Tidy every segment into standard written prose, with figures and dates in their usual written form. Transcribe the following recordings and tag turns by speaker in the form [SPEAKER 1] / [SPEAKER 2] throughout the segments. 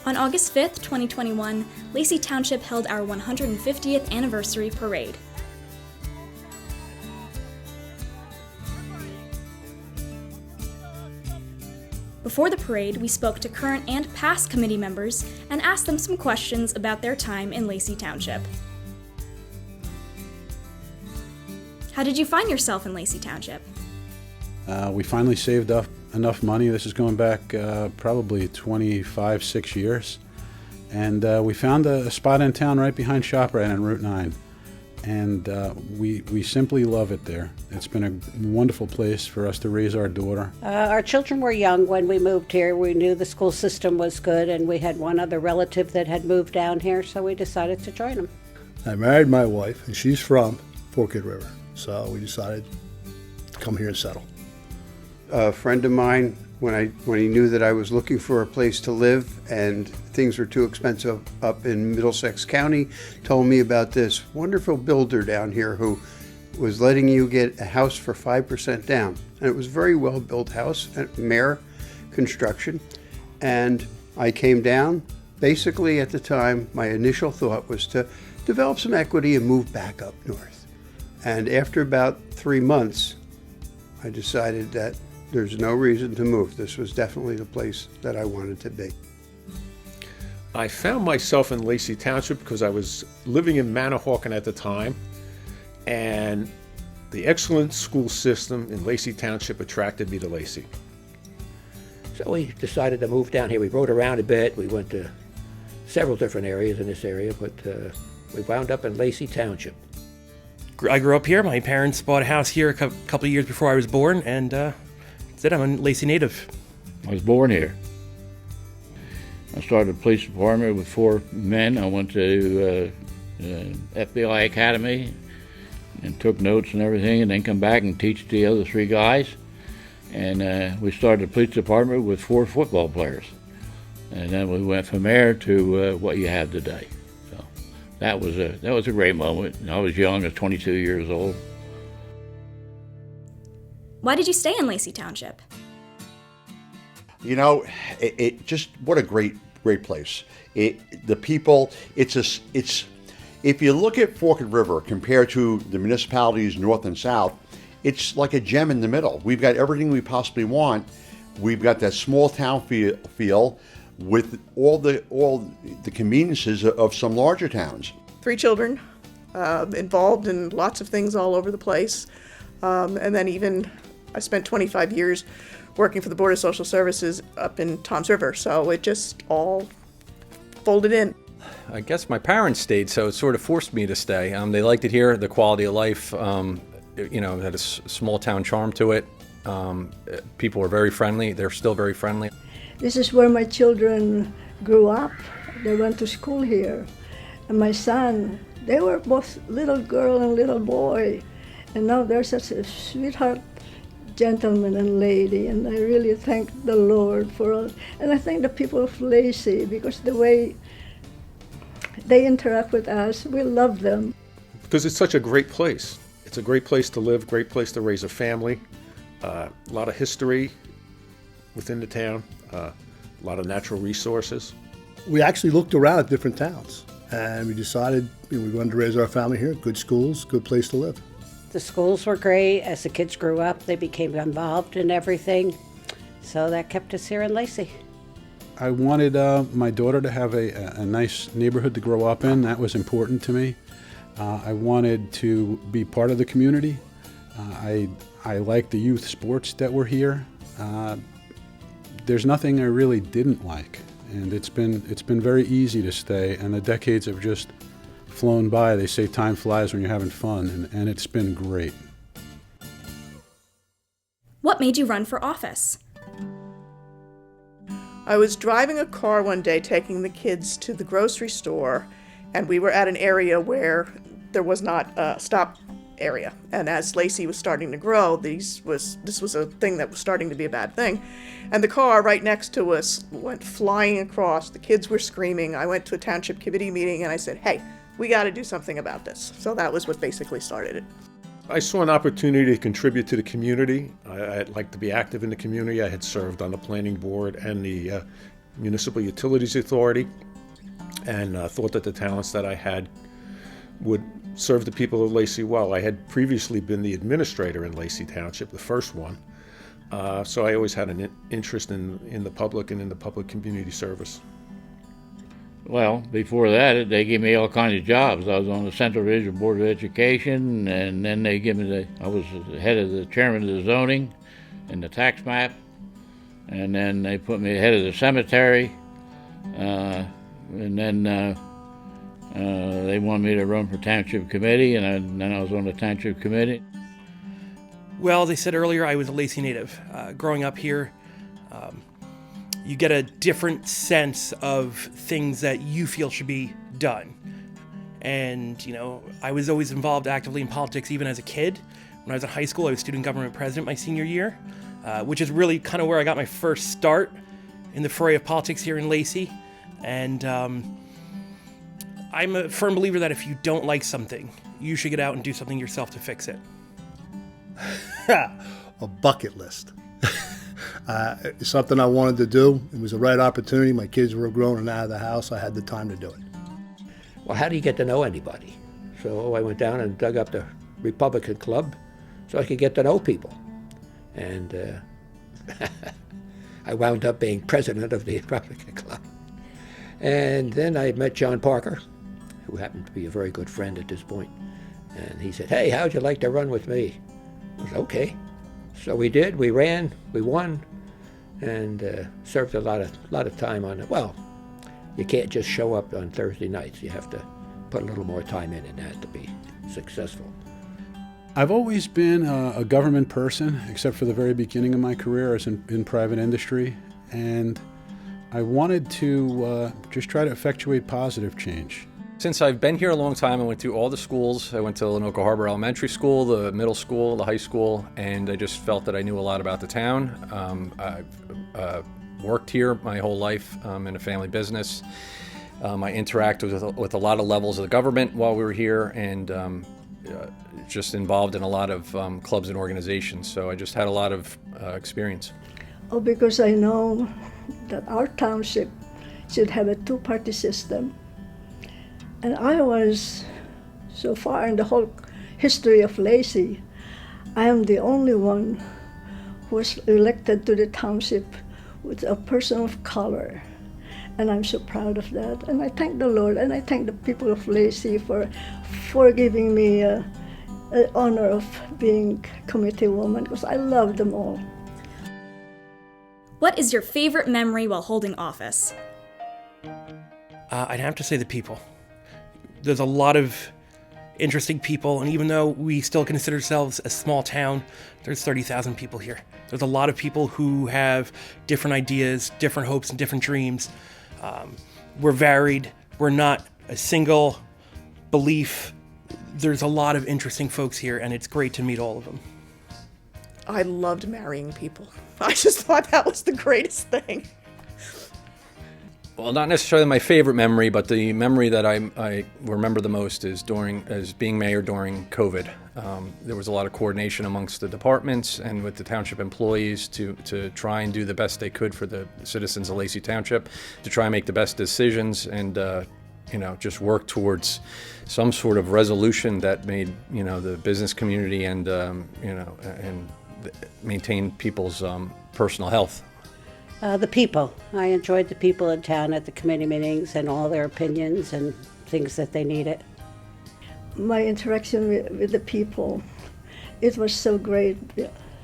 [SPEAKER 1] On August 5th, 2021, Lacey Township held our 150th anniversary parade. Before the parade, we spoke to current and past committee members and asked them some questions about their time in Lacey Township. How did you find yourself in Lacey Township?
[SPEAKER 2] We finally saved up enough money. This is going back probably 6 years. And we found a spot in town right behind ShopRite on Route 9. And we simply love it there. It's been a wonderful place for us to raise our daughter.
[SPEAKER 3] Our children were young when we moved here. We knew the school system was good, and we had one other relative that had moved down here, so we decided to join them.
[SPEAKER 4] I married my wife, and she's from Forked River, so we decided to come here and settle.
[SPEAKER 5] A friend of mine, when he knew that I was looking for a place to live and things were too expensive up in Middlesex County, told me about this wonderful builder down here who was letting you get a house for 5% down. And it was a very well-built house, Mare construction. And I came down. Basically, at the time, my initial thought was to develop some equity and move back up north. And after about 3 months, I decided that there's no reason to move. This was definitely the place that I wanted to be.
[SPEAKER 6] I found myself in Lacey Township because I was living in Manahawkin at the time, and the excellent school system in Lacey Township attracted me to Lacey.
[SPEAKER 7] So we decided to move down here. We rode around a bit. We went to several different areas in this area, but we wound up in Lacey Township.
[SPEAKER 8] I grew up here. My parents bought a house here a couple of years before I was born, and that's it. I'm a Lacey native.
[SPEAKER 9] I was born here. I started the police department with 4 men. I went to FBI Academy and took notes and everything, and then come back and teach the other 3 guys. And we started the police department with 4 football players. And then we went from there to what you have today. So that was a great moment. I was young, I was 22 years old.
[SPEAKER 1] Why did you stay in Lacey Township?
[SPEAKER 10] You know, it just, what a great place. The people, it's if you look at Forked River compared to the municipalities north and south, it's like a gem in the middle. We've got everything we possibly want. We've got that small town feel with all the conveniences of some larger towns.
[SPEAKER 11] 3 children, involved in lots of things all over the place. And then even I spent 25 years working for the Board of Social Services up in Toms River, so it just all folded in.
[SPEAKER 12] I guess my parents stayed, so it sort of forced me to stay. They liked it here, the quality of life, it had a small town charm to it. People were very friendly. They're still very friendly.
[SPEAKER 13] This is where my children grew up. They went to school here. And my son, they were both little girl and little boy. And now they're such a sweetheart gentleman and lady, and I really thank the Lord for all. And I thank the people of Lacey, because the way they interact with us, we love them.
[SPEAKER 6] Because it's such a great place. It's a great place to live, great place to raise a family, a lot of history within the town, a lot of natural resources.
[SPEAKER 4] We actually looked around at different towns, and we decided we wanted to raise our family here. Good schools, good place to live.
[SPEAKER 3] The schools were great. As the kids grew up, they became involved in everything. So that kept us here in Lacey.
[SPEAKER 2] I wanted my daughter to have a nice neighborhood to grow up in. That was important to me. I wanted to be part of the community. I liked the youth sports that were here. There's nothing I really didn't like, and it's been very easy to stay, and the decades have just flown by. They say time flies when you're having fun, and it's been great.
[SPEAKER 1] What made you run for office?
[SPEAKER 11] I was driving a car one day taking the kids to the grocery store, and we were at an area where there was not a stop area. And as Lacey was starting to grow, this was a thing that was starting to be a bad thing. And the car right next to us went flying across. The kids were screaming. I went to a township committee meeting and I said, hey, we got to do something about this. So that was what basically started it.
[SPEAKER 6] I saw an opportunity to contribute to the community. I'd like to be active in the community. I had served on the planning board and the Municipal Utilities Authority, and thought that the talents that I had would serve the people of Lacey well. I had previously been the administrator in Lacey Township, the first one, so I always had an interest in the public and in the public community service.
[SPEAKER 9] Well, before that, they gave me all kinds of jobs. I was on the Central Regional Board of Education, and then they gave me I was the head of the chairman of the zoning and the tax map, and then they put me head of the cemetery, and then they wanted me to run for Township Committee, and then I was on the Township Committee.
[SPEAKER 8] Well, they said earlier I was a Lacey native. Growing up here, you get a different sense of things that you feel should be done. And, I was always involved actively in politics even as a kid. When I was in high school, I was student government president my senior year, which is really kind of where I got my first start in the fray of politics here in Lacey. And I'm a firm believer that if you don't like something, you should get out and do something yourself to fix it.
[SPEAKER 4] A bucket list. It's something I wanted to do. It was the right opportunity. My kids were grown and out of the house. I had the time to do it.
[SPEAKER 7] Well, how do you get to know anybody? So I went down and dug up the Republican Club so I could get to know people. And I wound up being president of the Republican Club. And then I met John Parker, who happened to be a very good friend at this point. And he said, "Hey, how'd you like to run with me?" I said, "Okay." So we did. We ran. We won, and served a lot of time on it. Well, you can't just show up on Thursday nights. You have to put a little more time in that to be successful.
[SPEAKER 2] I've always been a government person, except for the very beginning of my career as in private industry, and I wanted to just try to effectuate positive change.
[SPEAKER 12] Since I've been here a long time, I went through all the schools. I went to Lenoka Harbor Elementary School, the middle school, the high school, and I just felt that I knew a lot about the town. I've worked here my whole life in a family business. I interacted with a lot of levels of the government while we were here, and just involved in a lot of clubs and organizations. So I just had a lot of experience.
[SPEAKER 13] Oh, because I know that our township should have a two-party system. And I was, so far in the whole history of Lacey, I am the only one who was elected to the township with a person of color. And I'm so proud of that. And I thank the Lord, and I thank the people of Lacey for giving me the honor of being committee woman, because I love them all.
[SPEAKER 1] What is your favorite memory while holding office?
[SPEAKER 8] I'd have to say the people. There's a lot of interesting people, and even though we still consider ourselves a small town, there's 30,000 people here. There's a lot of people who have different ideas, different hopes, and different dreams. We're varied. We're not a single belief. There's a lot of interesting folks here, and it's great to meet all of them.
[SPEAKER 11] I loved marrying people. I just thought that was the greatest thing.
[SPEAKER 12] Well, not necessarily my favorite memory, but the memory that I remember the most is as being mayor during COVID. There was a lot of coordination amongst the departments and with the township employees to try and do the best they could for the citizens of Lacey Township, to try and make the best decisions and just work towards some sort of resolution that made the business community and maintain people's personal health.
[SPEAKER 3] The people. I enjoyed the people in town at the committee meetings and all their opinions and things that they needed.
[SPEAKER 13] My interaction with the people, it was so great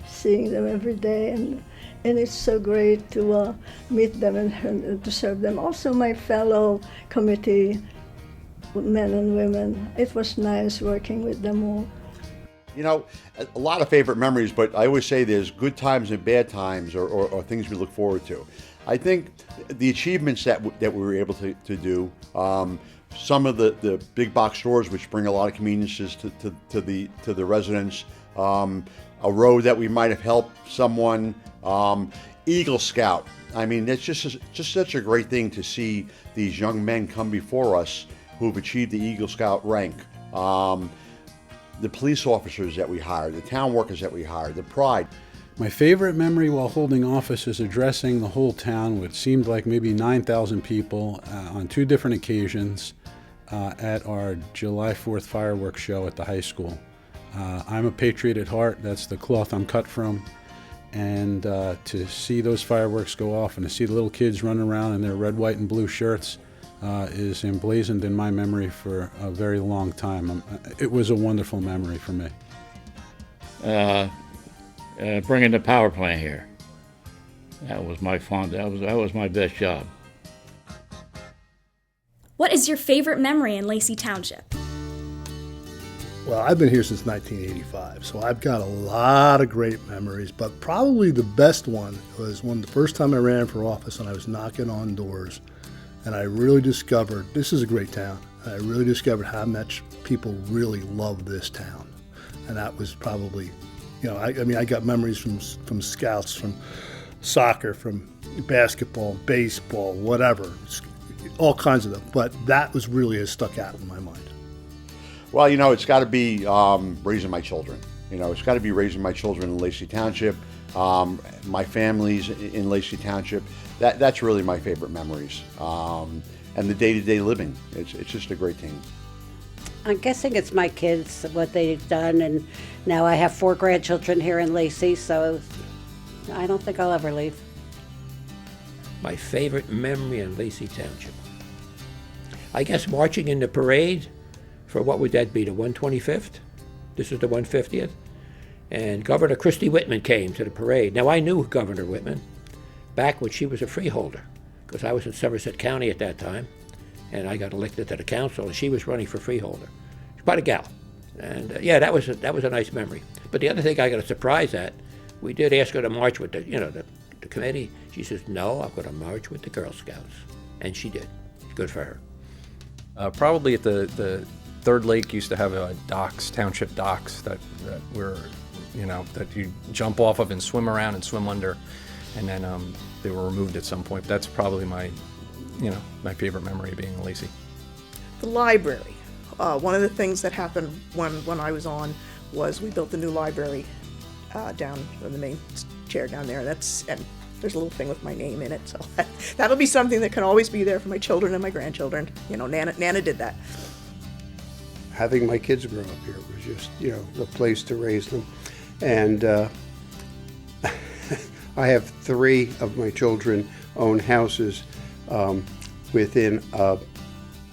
[SPEAKER 13] seeing them every day, and it's so great to meet them and to serve them. Also my fellow committee men and women, it was nice working with them all.
[SPEAKER 10] A lot of favorite memories, but I always say there's good times and bad times or things we look forward to. I think the achievements that we were able to do, some of the big box stores which bring a lot of conveniences to the residents, a road that we might have helped someone, Eagle Scout. I mean, it's just such a great thing to see these young men come before us who've achieved the Eagle Scout rank. The police officers that we hired, the town workers that we hired, the pride.
[SPEAKER 2] My favorite memory while holding office is addressing the whole town, which seemed like maybe 9,000 people on 2 different occasions at our July 4th fireworks show at the high school. I'm a patriot at heart. That's the cloth I'm cut from. And to see those fireworks go off and to see the little kids run around in their red, white, and blue shirts is emblazoned in my memory for a very long time. It was a wonderful memory for me.
[SPEAKER 9] Bringing the power plant here. That was my that was my best job.
[SPEAKER 1] What is your favorite memory in Lacey Township?
[SPEAKER 4] Well, I've been here since 1985, so I've got a lot of great memories, but probably the best one was when the first time I ran for office and I was knocking on doors, and I really discovered this is a great town. I really discovered how much people really love this town, and that was probably, you know, I mean, I got memories from scouts, from soccer, from basketball, baseball, whatever, all kinds of them, but that was really has stuck out in my mind.
[SPEAKER 10] Well, you know, it's got to be raising my children. You know, it's got to be raising my children in Lacey Township. My family's in Lacey Township. That's really my favorite memories. And the day-to-day living. It's just a great thing.
[SPEAKER 3] I'm guessing it's my kids, what they've done, and now I have 4 grandchildren here in Lacey, so I don't think I'll ever leave.
[SPEAKER 7] My favorite memory in Lacey Township. I guess marching in the parade for what would that be, the 125th? This is the 150th. And Governor Christie Whitman came to the parade. Now, I knew Governor Whitman back when she was a freeholder, because I was in Somerset County at that time, and I got elected to the council, and she was running for freeholder. She's quite a gal. And yeah, that was a nice memory. But the other thing I got a surprise at, we did ask her to march with the committee. She says, no, I'm going to march with the Girl Scouts. And she did. Good for her.
[SPEAKER 12] Probably at the Third Lake used to have docks, township docks that were, that you jump off of and swim around and swim under, and then they were removed at some point. That's probably my favorite memory of being in Lacey.
[SPEAKER 11] The library. One of the things that happened when I was on was we built the new library down in the main chair down there. And there's a little thing with my name in it, so that'll be something that can always be there for my children and my grandchildren. Nana did that.
[SPEAKER 5] Having my kids grow up here was just, the place to raise them. And I have 3 of my children own houses within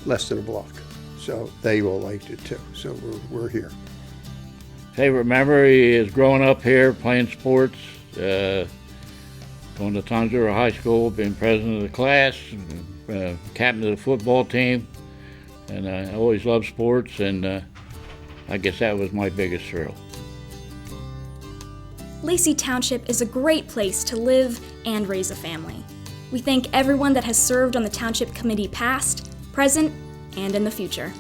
[SPEAKER 5] less than a block. So they all liked it too. So we're here.
[SPEAKER 9] Favorite memory is growing up here, playing sports, going to Township High School, being president of the class, captain of the football team. And I always loved sports, and I guess that was my biggest thrill.
[SPEAKER 1] Lacey Township is a great place to live and raise a family. We thank everyone that has served on the Township Committee past, present, and in the future.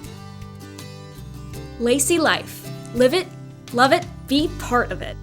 [SPEAKER 1] Lacey Life. Live it, love it, be part of it.